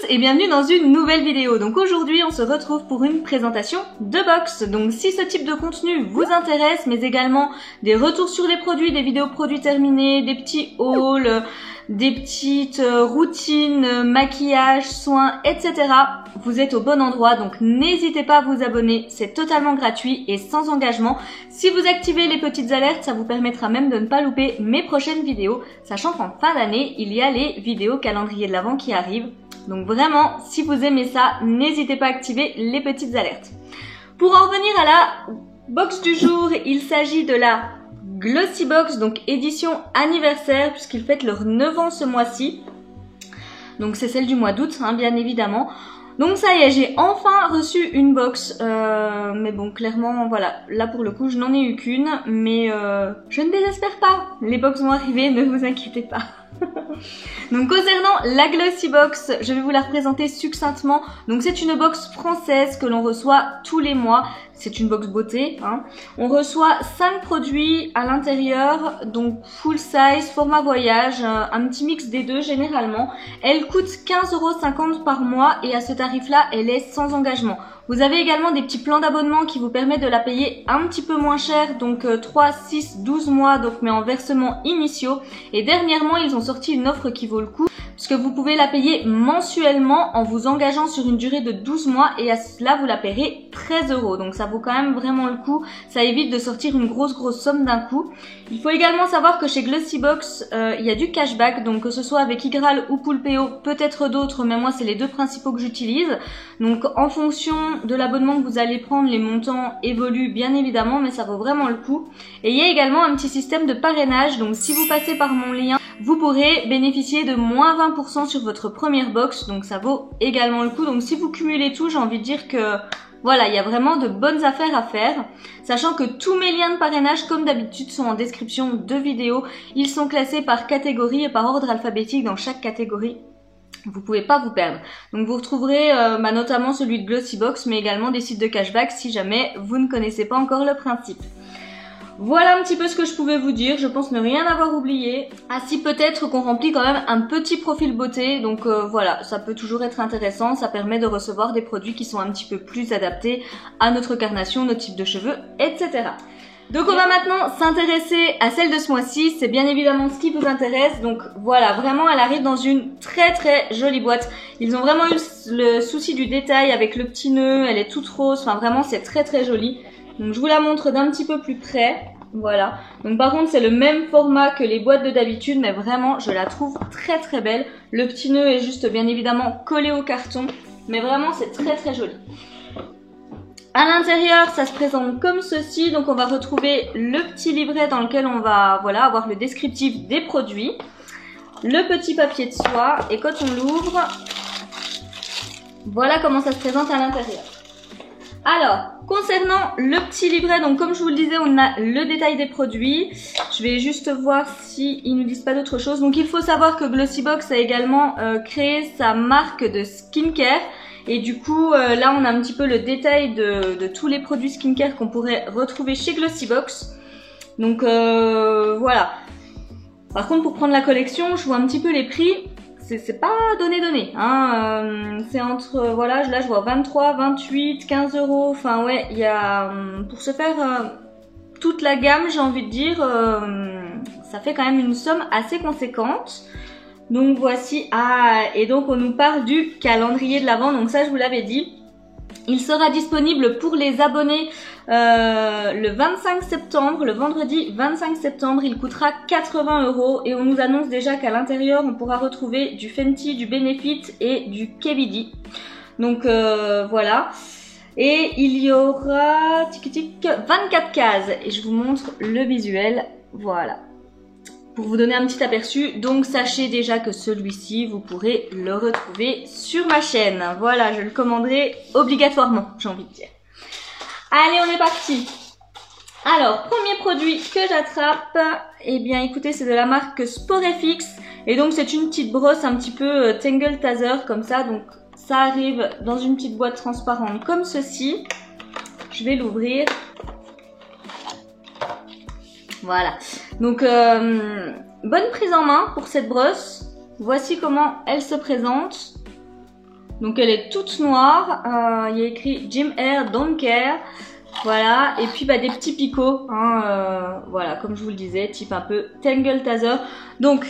et bienvenue dans une nouvelle vidéo. Donc aujourd'hui on se retrouve pour une présentation de box. Donc si ce type de contenu vous intéresse, mais également des retours sur les produits, des vidéos produits terminés, des petits hauls, des petites routines, maquillage, soins, etc. Vous êtes au bon endroit, donc n'hésitez pas à vous abonner, c'est totalement gratuit et sans engagement. Si vous activez les petites alertes, ça vous permettra même de ne pas louper mes prochaines vidéos, sachant qu'en fin d'année, il y a les vidéos calendrier de l'Avent qui arrivent. Donc vraiment, si vous aimez ça, n'hésitez pas à activer les petites alertes. Pour en revenir à la box du jour, il s'agit de la Glossy Box, donc édition anniversaire, puisqu'ils fêtent leurs 9 ans ce mois-ci. Donc c'est celle du mois d'août, hein, bien évidemment. Donc ça y est, j'ai enfin reçu une box, mais bon, clairement, voilà, là pour le coup, je n'en ai eu qu'une, mais je ne désespère pas. Les box vont arriver, ne vous inquiétez pas. Donc concernant la Glossy Box, je vais vous la représenter succinctement. Donc c'est une box française que l'on reçoit tous les mois. C'est une box beauté, hein. On reçoit 5 produits à l'intérieur, donc full size, format voyage, un petit mix des deux généralement. Elle coûte 15,50 € par mois et à ce tarif-là, elle est sans engagement. Vous avez également des petits plans d'abonnement qui vous permettent de la payer un petit peu moins cher, donc 3, 6, 12 mois, donc mais en versements initiaux. Et dernièrement, ils ont sorti une offre qui vaut le coup, puisque vous pouvez la payer mensuellement en vous engageant sur une durée de 12 mois et à cela, vous la paierez 13 €. Donc ça vaut quand même vraiment le coup, ça évite de sortir une grosse somme d'un coup. Il faut également savoir que chez Glossy Box, il y a du cashback, donc que ce soit avec Igral ou Poulpeo, peut-être d'autres, mais moi c'est les deux principaux que j'utilise. Donc en fonction de l'abonnement que vous allez prendre, les montants évoluent bien évidemment, mais ça vaut vraiment le coup. Et il y a également un petit système de parrainage, donc si vous passez par mon lien, vous pourrez bénéficier de moins 20% sur votre première box, donc ça vaut également le coup. Donc si vous cumulez tout, j'ai envie de dire que voilà, il y a vraiment de bonnes affaires à faire, sachant que tous mes liens de parrainage, comme d'habitude, sont en description de vidéo. Ils sont classés par catégorie et par ordre alphabétique dans chaque catégorie. Vous pouvez pas vous perdre. Donc vous retrouverez notamment celui de Glossy Box, mais également des sites de cashback si jamais vous ne connaissez pas encore le principe. Voilà un petit peu ce que je pouvais vous dire, je pense ne rien avoir oublié. Ah si, peut-être qu'on remplit quand même un petit profil beauté, donc voilà, ça peut toujours être intéressant, ça permet de recevoir des produits qui sont un petit peu plus adaptés à notre carnation, notre type de cheveux, etc. Donc on va maintenant s'intéresser à celle de ce mois-ci, c'est bien évidemment ce qui vous intéresse. Donc voilà, vraiment elle arrive dans une très jolie boîte. Ils ont vraiment eu le souci du détail avec le petit nœud, elle est toute rose, enfin vraiment c'est très joli. Donc je vous la montre d'un petit peu plus près, voilà. Donc par contre c'est le même format que les boîtes de d'habitude, mais vraiment je la trouve très belle. Le petit nœud est juste bien évidemment collé au carton, mais vraiment c'est très joli. À l'intérieur, ça se présente comme ceci. Donc on va retrouver le petit livret dans lequel on va avoir le descriptif des produits, le petit papier de soie, et quand on l'ouvre, voilà comment ça se présente à l'intérieur. Alors, concernant le petit livret, donc comme je vous le disais, on a le détail des produits. Je vais juste voir s'ils ne nous disent pas d'autre chose. Donc il faut savoir que Glossy Box a également créé sa marque de skincare. Et du coup, là on a un petit peu le détail de tous les produits skincare qu'on pourrait retrouver chez Glossy Box. Donc voilà. Par contre, pour prendre la collection, je vois un petit peu les prix. C'est pas donné, hein. C'est entre, voilà, là je vois 23, 28, 15 €. Enfin ouais, il y a, pour se faire toute la gamme, j'ai envie de dire, ça fait quand même une somme assez conséquente. Donc voici, et donc on nous parle du calendrier de l'Avent, donc ça je vous l'avais dit. Il sera disponible pour les abonnés le 25 septembre, le vendredi 25 septembre, il coûtera 80 € et on nous annonce déjà qu'à l'intérieur on pourra retrouver du Fenty, du Benefit et du KVD. Donc voilà. Et il y aura 24 cases et je vous montre le visuel, voilà. Pour vous donner un petit aperçu, donc sachez déjà que celui-ci, vous pourrez le retrouver sur ma chaîne. Voilà, je le commanderai obligatoirement, j'ai envie de dire. Allez, on est parti. Alors, premier produit que j'attrape, eh bien écoutez, c'est de la marque Sporefix. Et donc c'est une petite brosse un petit peu Tangle Taser comme ça. Donc ça arrive dans une petite boîte transparente comme ceci. Je vais l'ouvrir. Voilà, donc bonne prise en main pour cette brosse. Voici comment elle se présente. Donc elle est toute noire, il y a écrit Gym Hair Don't Care. Voilà, et puis bah, des petits picots, hein, voilà, comme je vous le disais, type un peu Tangle Taser. Donc,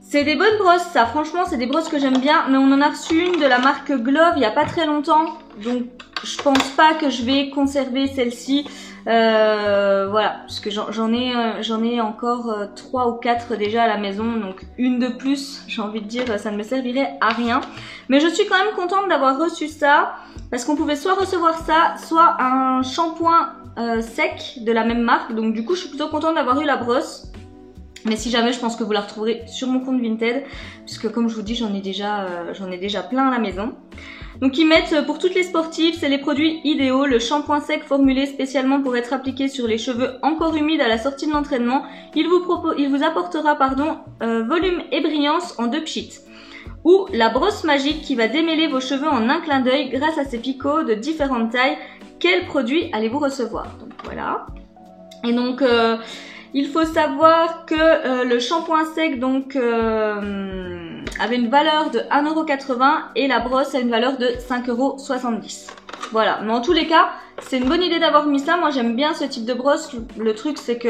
c'est des bonnes brosses, ça, franchement, c'est des brosses que j'aime bien, mais on en a reçu une de la marque Glove il n'y a pas très longtemps, donc je pense pas que je vais conserver celle-ci, voilà, parce que j'en ai encore 3 ou 4 déjà à la maison, donc une de plus, j'ai envie de dire, ça ne me servirait à rien. Mais je suis quand même contente d'avoir reçu ça, parce qu'on pouvait soit recevoir ça, soit un shampoing sec de la même marque, donc du coup je suis plutôt contente d'avoir eu la brosse. Mais si jamais, je pense que vous la retrouverez sur mon compte Vinted, puisque comme je vous dis, j'en ai déjà plein à la maison. Donc ils mettent pour toutes les sportives, c'est les produits idéaux, le shampoing sec formulé spécialement pour être appliqué sur les cheveux encore humides à la sortie de l'entraînement. Il vous apportera volume et brillance en 2 pchits. Ou la brosse magique qui va démêler vos cheveux en un clin d'œil grâce à ses picots de différentes tailles. Quel produit allez-vous recevoir? Donc voilà. Et donc il faut savoir que le shampoing sec donc avait une valeur de 1,80 € et la brosse a une valeur de 5,70 €. Voilà, mais en tous les cas, c'est une bonne idée d'avoir mis ça. Moi j'aime bien ce type de brosse. Le truc c'est que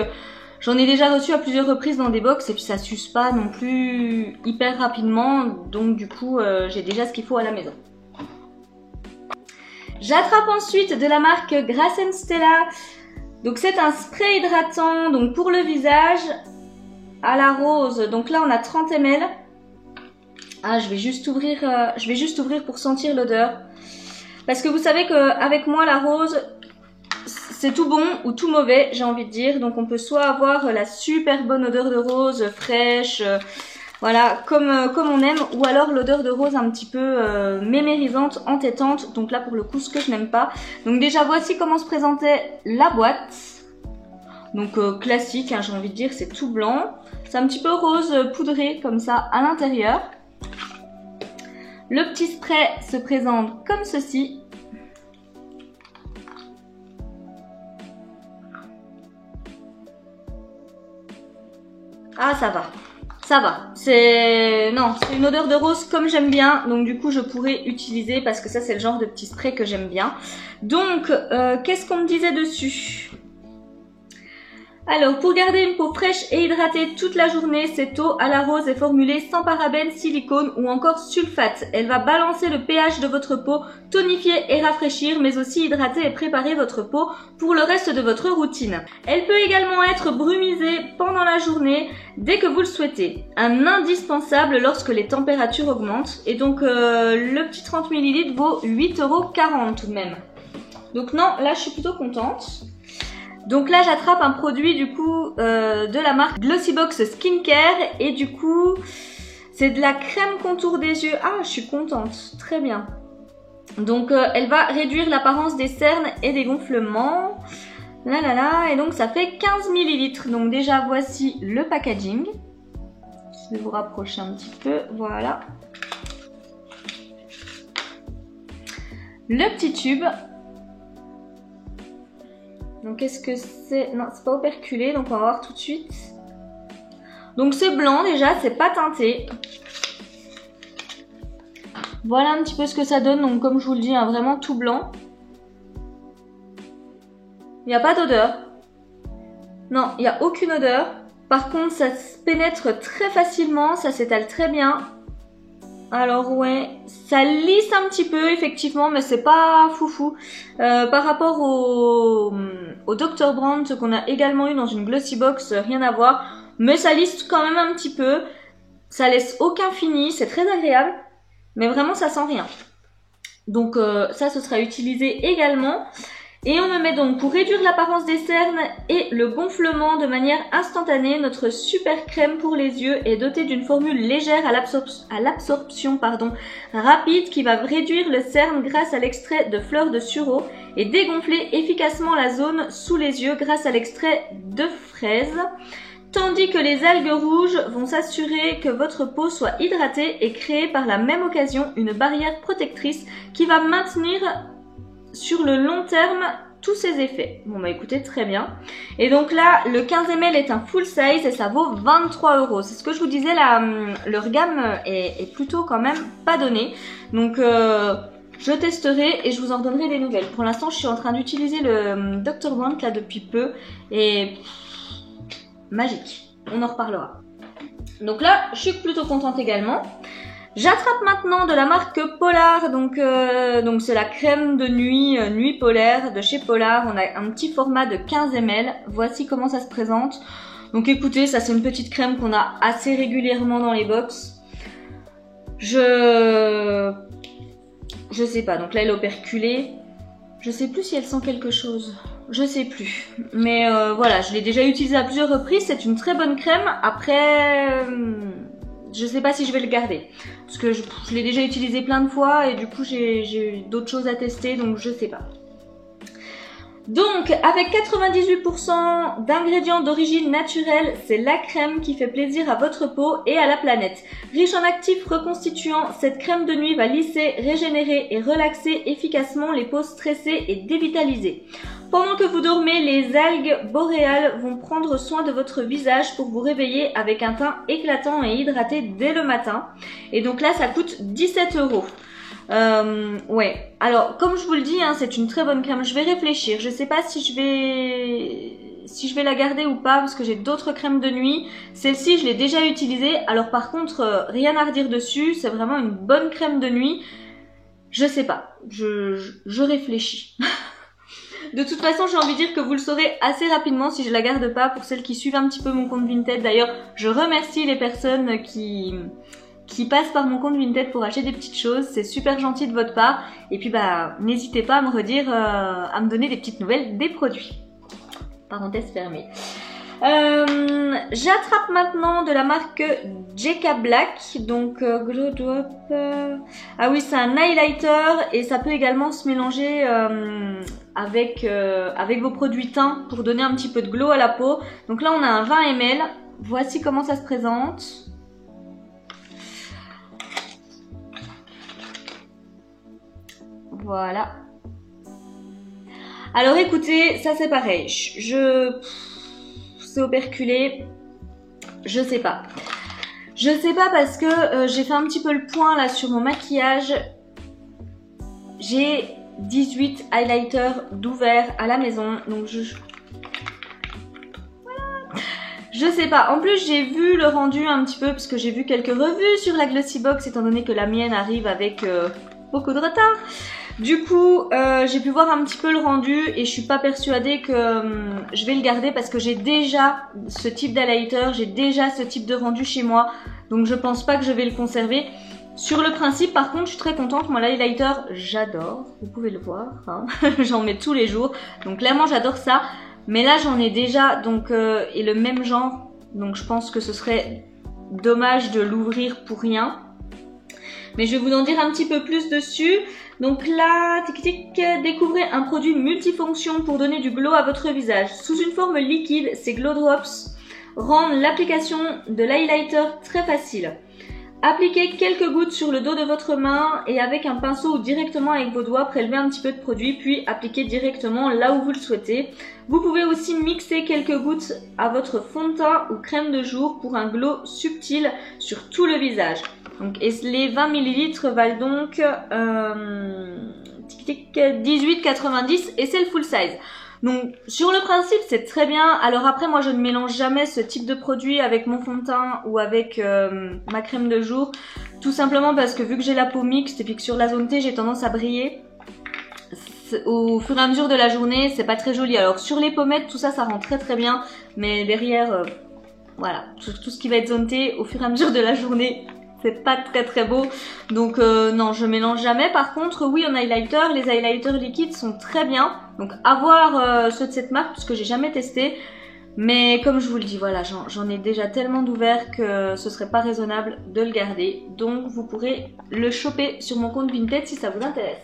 j'en ai déjà reçu à plusieurs reprises dans des box et puis ça s'use pas non plus hyper rapidement. Donc du coup, j'ai déjà ce qu'il faut à la maison. J'attrape ensuite de la marque Grass & Stella. Donc c'est un spray hydratant donc pour le visage à la rose. Donc là on a 30 ml. Ah, je vais juste ouvrir pour sentir l'odeur. Parce que vous savez qu'avec moi la rose, c'est tout bon ou tout mauvais, j'ai envie de dire. Donc on peut soit avoir la super bonne odeur de rose fraîche, voilà, comme on aime, ou alors l'odeur de rose un petit peu mémérisante, entêtante. Donc là pour le coup ce que je n'aime pas. Donc déjà voici comment se présentait la boîte. Donc classique, hein, j'ai envie de dire, c'est tout blanc. C'est un petit peu rose poudré comme ça à l'intérieur. Le petit spray se présente comme ceci. Ah, ça va. Ça va. C'est une odeur de rose comme j'aime bien. Donc du coup, je pourrais utiliser parce que ça, c'est le genre de petit spray que j'aime bien. Donc, qu'est-ce qu'on me disait dessus ? Alors, pour garder une peau fraîche et hydratée toute la journée, cette eau à la rose est formulée sans parabènes, silicone ou encore sulfate. Elle va balancer le pH de votre peau, tonifier et rafraîchir, mais aussi hydrater et préparer votre peau pour le reste de votre routine. Elle peut également être brumisée pendant la journée dès que vous le souhaitez. Un indispensable lorsque les températures augmentent. Et donc, le petit 30 ml vaut 8,40 € tout de même. Donc non, là je suis plutôt contente. Donc là j'attrape un produit du coup de la marque Glossybox Skincare et du coup c'est de la crème contour des yeux. Ah, je suis contente, très bien. Donc elle va réduire l'apparence des cernes et des gonflements. Là là là, et donc ça fait 15 ml. Donc déjà voici le packaging. Je vais vous rapprocher un petit peu, voilà. Le petit tube. Donc qu'est-ce que c'est? Non, c'est pas operculé, donc on va voir tout de suite. Donc c'est blanc déjà, c'est pas teinté. Voilà un petit peu ce que ça donne, donc comme je vous le dis, hein, vraiment tout blanc. Il n'y a pas d'odeur. Non, il n'y a aucune odeur. Par contre, ça se pénètre très facilement, ça s'étale très bien. Alors ouais, ça lisse un petit peu effectivement, mais c'est pas foufou. Par rapport au Dr. Brandt qu'on a également eu dans une Glossybox, rien à voir. Mais ça lisse quand même un petit peu. Ça laisse aucun fini, c'est très agréable. Mais vraiment ça sent rien. Donc ça, ce sera utilisé également. Et on me met donc pour réduire l'apparence des cernes et le gonflement de manière instantanée. Notre super crème pour les yeux est dotée d'une formule légère à l'absorption rapide qui va réduire le cerne grâce à l'extrait de fleurs de sureau et dégonfler efficacement la zone sous les yeux grâce à l'extrait de fraise. Tandis que les algues rouges vont s'assurer que votre peau soit hydratée et créer par la même occasion une barrière protectrice qui va maintenir sur le long terme tous ses effets. Bon bah écoutez, très bien. Et donc là, le 15 ml est un full size et ça vaut 23 €. C'est ce que je vous disais, leur gamme est plutôt quand même pas donnée. Donc je testerai et je vous en donnerai des nouvelles. Pour l'instant, je suis en train d'utiliser le Dr. Brandt là depuis peu et magique. On en reparlera. Donc là, je suis plutôt contente également. J'attrape maintenant de la marque Polar, donc c'est la crème de nuit, nuit polaire de chez Polar. On a un petit format de 15 ml. Voici comment ça se présente. Donc écoutez, ça c'est une petite crème qu'on a assez régulièrement dans les box. Je sais pas, donc là elle est operculée. Je sais plus si elle sent quelque chose. Je sais plus. Mais voilà, je l'ai déjà utilisée à plusieurs reprises. C'est une très bonne crème. Après... je sais pas si je vais le garder parce que je l'ai déjà utilisé plein de fois et du coup j'ai d'autres choses à tester, donc je sais pas. Donc avec 98% d'ingrédients d'origine naturelle, c'est la crème qui fait plaisir à votre peau et à la planète. Riche en actifs reconstituants, cette crème de nuit va lisser, régénérer et relaxer efficacement les peaux stressées et dévitalisées. Pendant que vous dormez, les algues boréales vont prendre soin de votre visage pour vous réveiller avec un teint éclatant et hydraté dès le matin. Et donc là, ça coûte 17 €. Ouais. Alors, comme je vous le dis, hein, c'est une très bonne crème. Je vais réfléchir. Je sais pas si je vais la garder ou pas parce que j'ai d'autres crèmes de nuit. Celle-ci, je l'ai déjà utilisée. Alors par contre, rien à redire dessus. C'est vraiment une bonne crème de nuit. Je sais pas. Je réfléchis. De toute façon, j'ai envie de dire que vous le saurez assez rapidement si je la garde pas. Pour celles qui suivent un petit peu mon compte Vinted, d'ailleurs, je remercie les personnes qui passent par mon compte Vinted pour acheter des petites choses. C'est super gentil de votre part. Et puis, bah, n'hésitez pas à me redire, à me donner des petites nouvelles des produits. Parenthèse fermée. J'attrape maintenant de la marque Jeka Black, donc Glow Drop. Ah oui, c'est un highlighter et ça peut également se mélanger avec vos produits teints pour donner un petit peu de glow à la peau. Donc là, on a un 20 ml. Voici comment ça se présente. Voilà. Alors écoutez, ça c'est pareil. C'est operculé. Je sais pas. Je sais pas parce que j'ai fait un petit peu le point là sur mon maquillage. J'ai 18 highlighters d'ouvert à la maison. Donc voilà. Je sais pas. En plus, j'ai vu le rendu un petit peu parce que j'ai vu quelques revues sur la Glossybox étant donné que la mienne arrive avec beaucoup de retard. Du coup, j'ai pu voir un petit peu le rendu et je suis pas persuadée que je vais le garder parce que j'ai déjà ce type d'highlighter, j'ai déjà ce type de rendu chez moi. Donc je pense pas que je vais le conserver. Sur le principe, par contre, je suis très contente. Moi, l'highlighter, j'adore. Vous pouvez le voir, hein. J'en mets tous les jours. Donc clairement, j'adore ça. Mais là, j'en ai déjà donc et le même genre. Donc je pense que ce serait dommage de l'ouvrir pour rien. Mais je vais vous en dire un petit peu plus dessus. Donc là, découvrez un produit multifonction pour donner du glow à votre visage. Sous une forme liquide, ces Glow Drops rendent l'application de l'highlighter très facile. Appliquez quelques gouttes sur le dos de votre main et avec un pinceau ou directement avec vos doigts, prélevez un petit peu de produit puis appliquez directement là où vous le souhaitez. Vous pouvez aussi mixer quelques gouttes à votre fond de teint ou crème de jour pour un glow subtil sur tout le visage. Donc, et les 20 ml valent donc 18,90 et c'est le full size. Donc sur le principe c'est très bien. Alors après moi je ne mélange jamais ce type de produit avec mon fond de teint ou avec ma crème de jour. Tout simplement parce que vu que j'ai la peau mixte et puis que sur la zone T j'ai tendance à briller au fur et à mesure de la journée, c'est pas très joli. Alors sur les pommettes tout ça ça rend très très bien. Mais derrière voilà, tout ce qui va être zone T au fur et à mesure de la journée, c'est pas très très beau. Donc non, je mélange jamais. Par contre, oui, en highlighter, les highlighters liquides sont très bien. Donc à voir ceux de cette marque parce que j'ai jamais testé. Mais comme je vous le dis, voilà, j'en ai déjà tellement d'ouverts que ce serait pas raisonnable de le garder. Donc vous pourrez le choper sur mon compte Vinted si ça vous intéresse.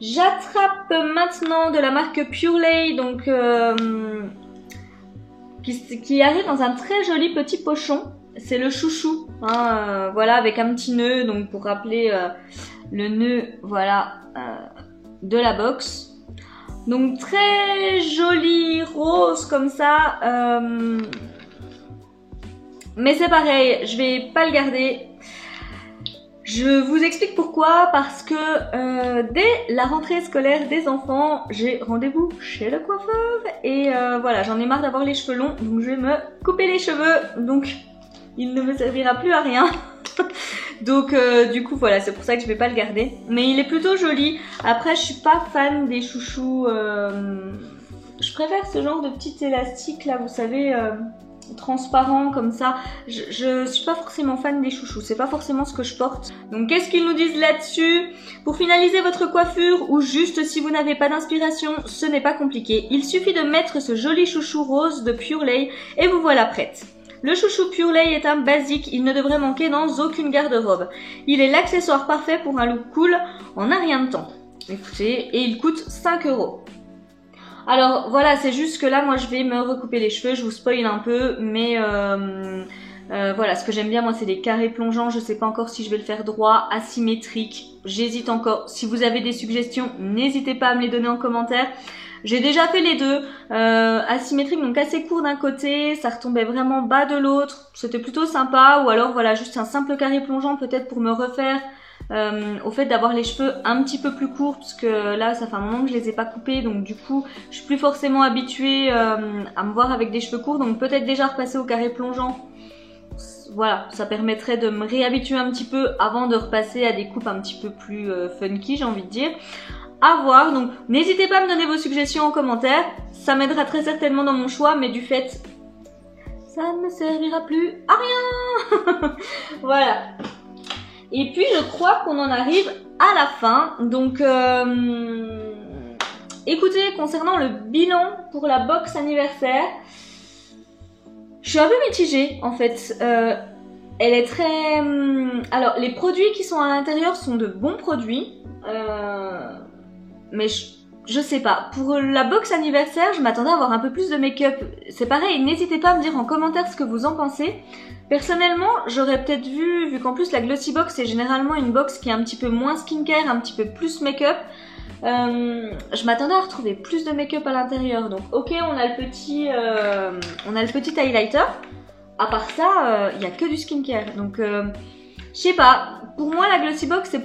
J'attrape maintenant de la marque Purelay, donc qui arrive dans un très joli petit pochon. C'est le chouchou, hein, voilà, avec un petit nœud, donc pour rappeler le nœud, voilà, de la box. Donc très joli rose comme ça. Mais c'est pareil, je vais pas le garder. Je vous explique pourquoi, parce que dès la rentrée scolaire des enfants, j'ai rendez-vous chez le coiffeur et voilà, j'en ai marre d'avoir les cheveux longs, donc je vais me couper les cheveux, donc il ne me servira plus à rien. Donc du coup voilà, c'est pour ça que je vais pas le garder, mais il est plutôt joli. Après je suis pas fan des chouchous, je préfère ce genre de petit élastique là, vous savez, transparent comme ça. Je suis pas forcément fan des chouchous, c'est pas forcément ce que je porte. Donc qu'est-ce qu'ils nous disent là-dessus? Pour finaliser votre coiffure, ou juste si vous n'avez pas d'inspiration, ce n'est pas compliqué. Il suffit de mettre ce joli chouchou rose de Pure Lay et vous voilà prête. Le chouchou Pure Lay est un basique, il ne devrait manquer dans aucune garde-robe. Il est l'accessoire parfait pour un look cool en un rien de temps. Écoutez, et il coûte 5 €. Alors voilà, c'est juste que là moi je vais me recouper les cheveux, je vous spoil un peu, mais voilà, ce que j'aime bien moi c'est les carrés plongeants, je sais pas encore si je vais le faire droit, asymétrique, j'hésite encore. Si vous avez des suggestions, n'hésitez pas à me les donner en commentaire. J'ai déjà fait les deux, asymétrique, donc assez court d'un côté, ça retombait vraiment bas de l'autre, c'était plutôt sympa, ou alors voilà, juste un simple carré plongeant peut-être pour me refaire au fait d'avoir les cheveux un petit peu plus courts, parce que là ça fait un moment que je les ai pas coupés, donc du coup je suis plus forcément habituée à me voir avec des cheveux courts, donc peut-être déjà repasser au carré plongeant. Voilà, ça permettrait de me réhabituer un petit peu avant de repasser à des coupes un petit peu plus funky, j'ai envie de dire. À voir, donc n'hésitez pas à me donner vos suggestions en commentaire, ça m'aidera très certainement dans mon choix, mais du fait, ça ne me servira plus à rien. Voilà. Et puis je crois qu'on en arrive à la fin, donc écoutez, concernant le bilan pour la box anniversaire, je suis un peu mitigée en fait. Elle est très... Alors les produits qui sont à l'intérieur sont de bons produits, mais je sais pas. Pour la box anniversaire, je m'attendais à avoir un peu plus de make-up. C'est pareil, n'hésitez pas à me dire en commentaire ce que vous en pensez. Personnellement, j'aurais peut-être vu qu'en plus la Glossy Box est généralement une box qui est un petit peu moins skincare, un petit peu plus make-up. Je m'attendais à retrouver plus de make-up à l'intérieur. Donc ok, on a le petit highlighter. À part ça, il n'y a que du skincare. Donc je sais pas, pour moi la Glossy Box c'est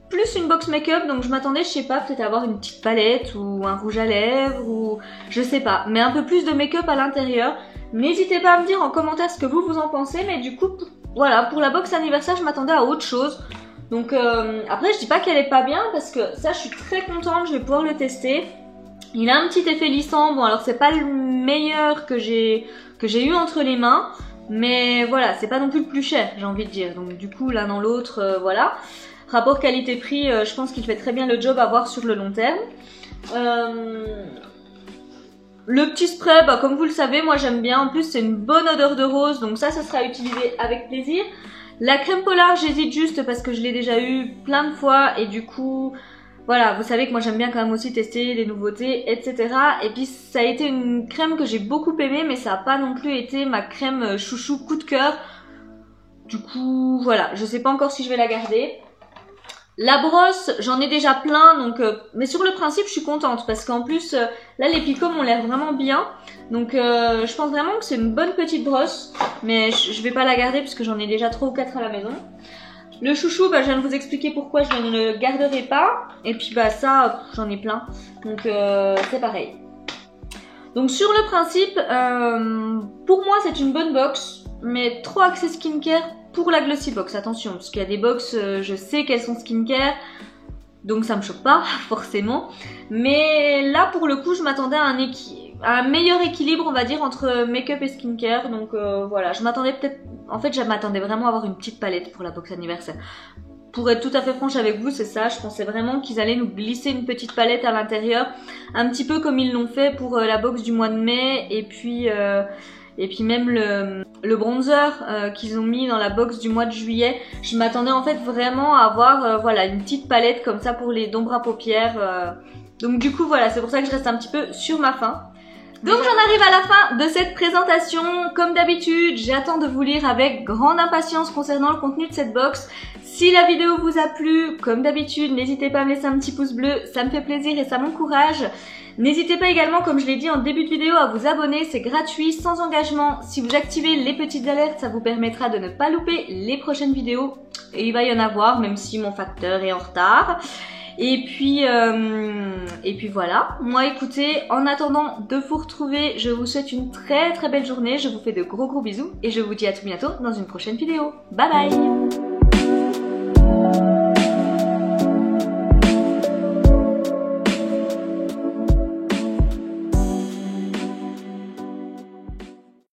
plus une box make-up, donc je m'attendais, je sais pas, peut-être à avoir une petite palette ou un rouge à lèvres ou je sais pas, mais un peu plus de make-up à l'intérieur. N'hésitez pas à me dire en commentaire ce que vous en pensez, mais du coup, voilà, pour la box anniversaire, je m'attendais à autre chose. Donc après, je dis pas qu'elle est pas bien, parce que ça, je suis très contente, je vais pouvoir le tester. Il a un petit effet lissant, bon alors c'est pas le meilleur que j'ai eu entre les mains, mais voilà, c'est pas non plus le plus cher, j'ai envie de dire. Donc du coup, l'un dans l'autre, voilà. Rapport qualité-prix, je pense qu'il fait très bien le job à voir sur le long terme. Le petit spray, bah, comme vous le savez, moi j'aime bien. En plus, c'est une bonne odeur de rose, donc ça sera utilisé avec plaisir. La crème polar, j'hésite juste parce que je l'ai déjà eu plein de fois et du coup, voilà, vous savez que moi j'aime bien quand même aussi tester des nouveautés, etc. Et puis ça a été une crème que j'ai beaucoup aimée, mais ça n'a pas non plus été ma crème chouchou coup de cœur. Du coup, voilà, je sais pas encore si je vais la garder. La brosse, j'en ai déjà plein, donc mais sur le principe, je suis contente parce qu'en plus, là, les picots ont l'air vraiment bien. Donc, je pense vraiment que c'est une bonne petite brosse, mais je vais pas la garder parce que j'en ai déjà 3 ou 4 à la maison. Le chouchou, bah, je viens de vous expliquer pourquoi je ne le garderai pas. Et puis, bah, ça, j'en ai plein. Donc, c'est pareil. Donc, sur le principe, pour moi, c'est une bonne box, mais trop axée skincare. Pour la Glossy Box, attention, parce qu'il y a des box, je sais qu'elles sont skincare, donc ça me choque pas, forcément. Mais là, pour le coup, je m'attendais à un meilleur équilibre, on va dire, entre make-up et skincare. Donc voilà, je m'attendais peut-être... En fait, je m'attendais vraiment à avoir une petite palette pour la box anniversaire. Pour être tout à fait franche avec vous, c'est ça, je pensais vraiment qu'ils allaient nous glisser une petite palette à l'intérieur, un petit peu comme ils l'ont fait pour la box du mois de mai, et puis même le bronzer qu'ils ont mis dans la box du mois de juillet. Je m'attendais en fait vraiment à avoir voilà, une petite palette comme ça pour les d'ombre à paupières. Donc du coup voilà, c'est pour ça que je reste un petit peu sur ma faim. Donc j'en arrive à la fin de cette présentation. Comme d'habitude, j'attends de vous lire avec grande impatience concernant le contenu de cette box. Si la vidéo vous a plu, comme d'habitude, n'hésitez pas à me laisser un petit pouce bleu, ça me fait plaisir et ça m'encourage. N'hésitez pas également, comme je l'ai dit en début de vidéo, à vous abonner, c'est gratuit, sans engagement. Si vous activez les petites alertes, ça vous permettra de ne pas louper les prochaines vidéos. Et il va y en avoir, même si mon facteur est en retard. Et puis voilà. Moi, écoutez, en attendant de vous retrouver, je vous souhaite une très belle journée. Je vous fais de gros bisous et je vous dis à tout bientôt dans une prochaine vidéo. Bye bye!